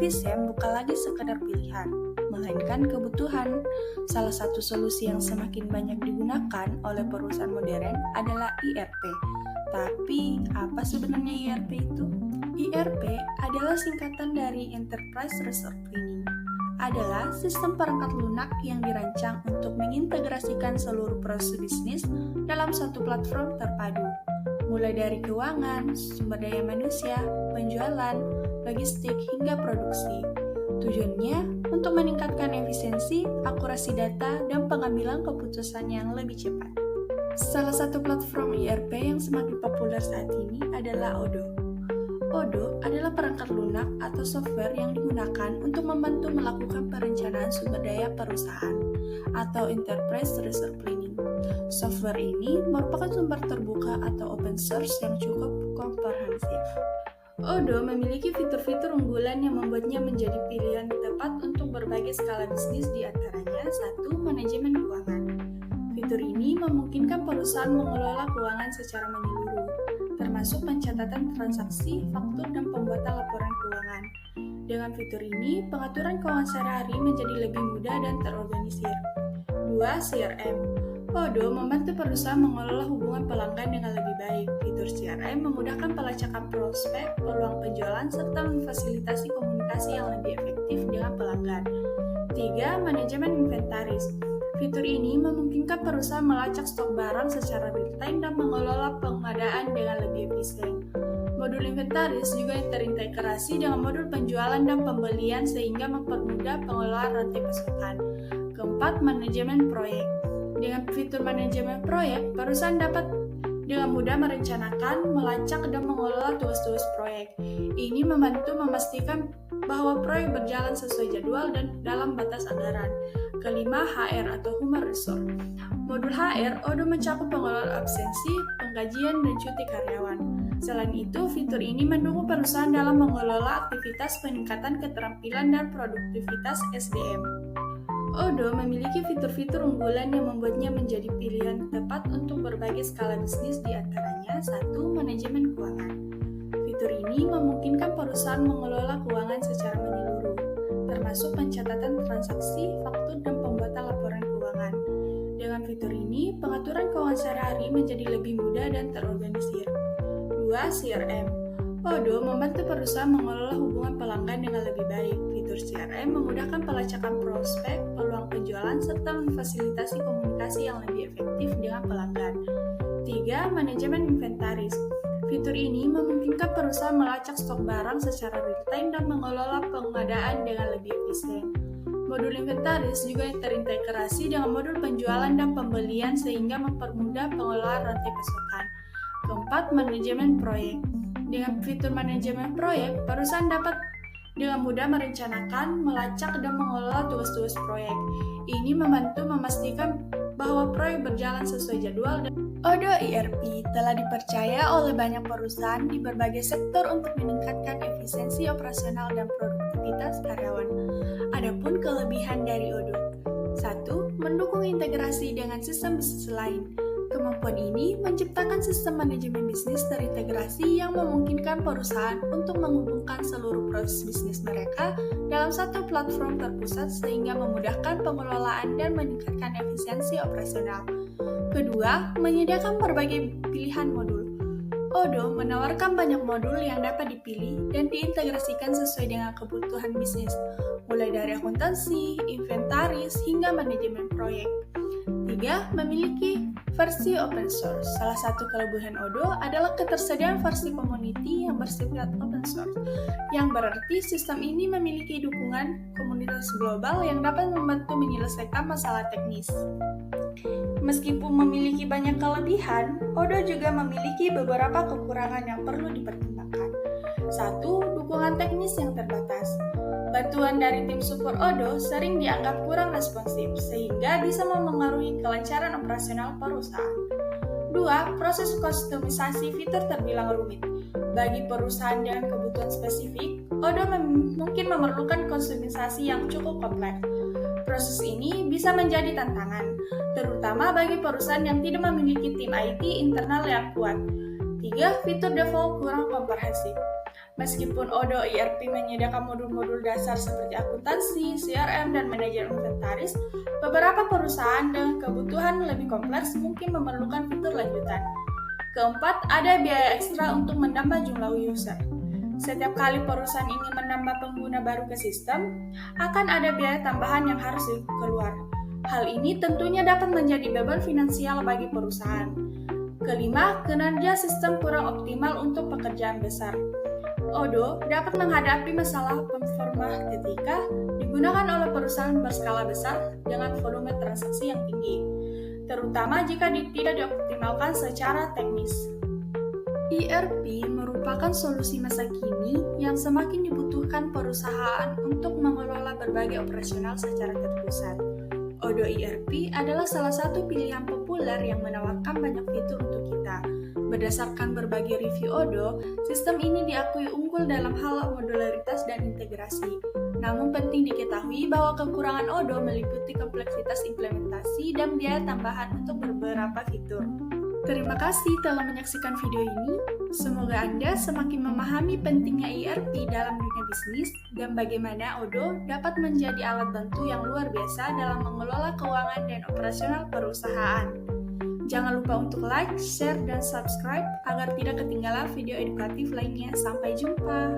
efisien bukan lagi sekedar pilihan, melainkan kebutuhan. Salah satu solusi yang semakin banyak digunakan oleh perusahaan modern adalah ERP. Tapi, apa sebenarnya ERP itu? ERP adalah singkatan dari Enterprise Resource Planning. Adalah sistem perangkat lunak yang dirancang untuk mengintegrasikan seluruh proses bisnis dalam satu platform terpadu. Mulai dari keuangan, sumber daya manusia, penjualan, logistik, hingga produksi. Tujuannya untuk meningkatkan efisiensi, akurasi data, dan pengambilan keputusan yang lebih cepat. Salah satu platform ERP yang semakin populer saat ini adalah Odoo. Odoo adalah perangkat lunak atau software yang digunakan untuk membantu melakukan perencanaan sumber daya perusahaan atau Enterprise Resource Planning. Software ini merupakan sumber terbuka atau open source yang cukup komprehensif. Odoo memiliki fitur-fitur unggulan yang membuatnya menjadi pilihan tepat untuk berbagai skala bisnis, di antaranya 1. Manajemen keuangan. Fitur ini memungkinkan perusahaan mengelola keuangan secara menyeluruh, termasuk pencatatan transaksi, faktur, dan pembuatan laporan keuangan. Dengan fitur ini, pengaturan keuangan sehari-hari menjadi lebih mudah dan terorganisir. 2. CRM. Odoo membantu perusahaan mengelola hubungan pelanggan dengan lebih baik. Fitur CRM memudahkan pelacakan prospek, peluang penjualan, serta memfasilitasi komunikasi yang lebih efektif dengan pelanggan. 3. Manajemen inventaris. Fitur ini memungkinkan perusahaan melacak stok barang secara real-time dan mengelola pengadaan dengan lebih efisien. Modul inventaris juga terintegrasi dengan modul penjualan dan pembelian sehingga mempermudah pengelolaan rantai pasokan. 4. Manajemen proyek. Dengan fitur manajemen proyek, perusahaan dapat dengan mudah merencanakan, melacak, dan mengelola tugas-tugas proyek. Ini membantu memastikan bahwa proyek berjalan sesuai jadwal dan dalam batas anggaran. 5. HR atau Human Resource. Modul HR, Odoo mencakup pengelolaan absensi, penggajian, dan cuti karyawan. Selain itu, fitur ini mendukung perusahaan dalam mengelola aktivitas peningkatan keterampilan dan produktivitas SDM. Odoo memiliki fitur-fitur unggulan yang membuatnya menjadi pilihan tepat untuk berbagai skala bisnis, di antaranya 1. Manajemen keuangan. Fitur ini memungkinkan perusahaan mengelola keuangan secara menyeluruh, termasuk pencatatan transaksi, faktur, dan pembuatan laporan keuangan. Dengan fitur ini, pengaturan keuangan sehari-hari menjadi lebih mudah dan terorganisir. 2. CRM. Odoo membantu perusahaan mengelola hubungan pelanggan dengan lebih baik. Fitur CRM memudahkan pelacakan prospek, peluang penjualan, serta memfasilitasi komunikasi yang lebih efektif dengan pelanggan. 3. Manajemen inventaris. Fitur ini memungkinkan perusahaan melacak stok barang secara real-time dan mengelola pengadaan dengan lebih efisien. Modul inventaris juga terintegrasi dengan modul penjualan dan pembelian sehingga mempermudah pengelolaan rantai pasokan. 4. Manajemen proyek. Dengan fitur manajemen proyek, perusahaan dapat dengan mudah merencanakan, melacak, dan mengelola tugas-tugas proyek. Ini membantu memastikan bahwa proyek berjalan sesuai jadwal dan Odoo ERP telah dipercaya oleh banyak perusahaan di berbagai sektor untuk meningkatkan efisiensi operasional dan produktivitas karyawan. Adapun kelebihan dari Odoo: 1. Mendukung integrasi dengan sistem bisnis lain. Kemampuan ini menciptakan sistem manajemen bisnis terintegrasi yang memungkinkan perusahaan untuk menghubungkan seluruh proses bisnis mereka dalam satu platform terpusat sehingga memudahkan pengelolaan dan meningkatkan efisiensi operasional. Kedua, menyediakan berbagai pilihan modul. Odoo menawarkan banyak modul yang dapat dipilih dan diintegrasikan sesuai dengan kebutuhan bisnis, mulai dari akuntansi, inventaris, hingga manajemen proyek. 3. Memiliki versi open source. Salah satu kelebihan Odoo adalah ketersediaan versi community yang bersifat open source, yang berarti sistem ini memiliki dukungan komunitas global yang dapat membantu menyelesaikan masalah teknis. Meskipun memiliki banyak kelebihan, Odoo juga memiliki beberapa kekurangan yang perlu dipertimbangkan. 1. Dukungan teknis yang terbatas. Bantuan dari tim support Odoo sering dianggap kurang responsif, sehingga bisa memengaruhi kelancaran operasional perusahaan. 2. Proses kustomisasi fitur terbilang rumit. Bagi perusahaan dengan kebutuhan spesifik, Odoo mungkin memerlukan kustomisasi yang cukup kompleks. Proses ini bisa menjadi tantangan, terutama bagi perusahaan yang tidak memiliki tim IT internal yang kuat. 3. Fitur default kurang komprehensif. Meskipun Odoo ERP menyediakan modul-modul dasar seperti akuntansi, CRM, dan manajemen inventaris, beberapa perusahaan dengan kebutuhan lebih kompleks mungkin memerlukan fitur lanjutan. Keempat, ada biaya ekstra untuk menambah jumlah user. Setiap kali perusahaan ingin menambah pengguna baru ke sistem, akan ada biaya tambahan yang harus keluar. Hal ini tentunya dapat menjadi beban finansial bagi perusahaan. Kelima, kinerja sistem kurang optimal untuk pekerjaan besar. Odoo dapat menghadapi masalah performa ketika digunakan oleh perusahaan berskala besar dengan volume transaksi yang tinggi, terutama jika tidak dioptimalkan secara teknis. ERP merupakan solusi masa kini yang semakin dibutuhkan perusahaan untuk mengelola berbagai operasional secara terpusat. Odoo ERP adalah salah satu pilihan populer yang menawarkan banyak fitur untuk kita. Berdasarkan berbagai review Odoo, sistem ini diakui unggul dalam hal modularitas dan integrasi. Namun penting diketahui bahwa kekurangan Odoo meliputi kompleksitas implementasi dan biaya tambahan untuk beberapa fitur. Terima kasih telah menyaksikan video ini. Semoga Anda semakin memahami pentingnya ERP dalam dunia bisnis dan bagaimana Odoo dapat menjadi alat bantu yang luar biasa dalam mengelola keuangan dan operasional perusahaan. Jangan lupa untuk like, share, dan subscribe agar tidak ketinggalan video edukatif lainnya. Sampai jumpa!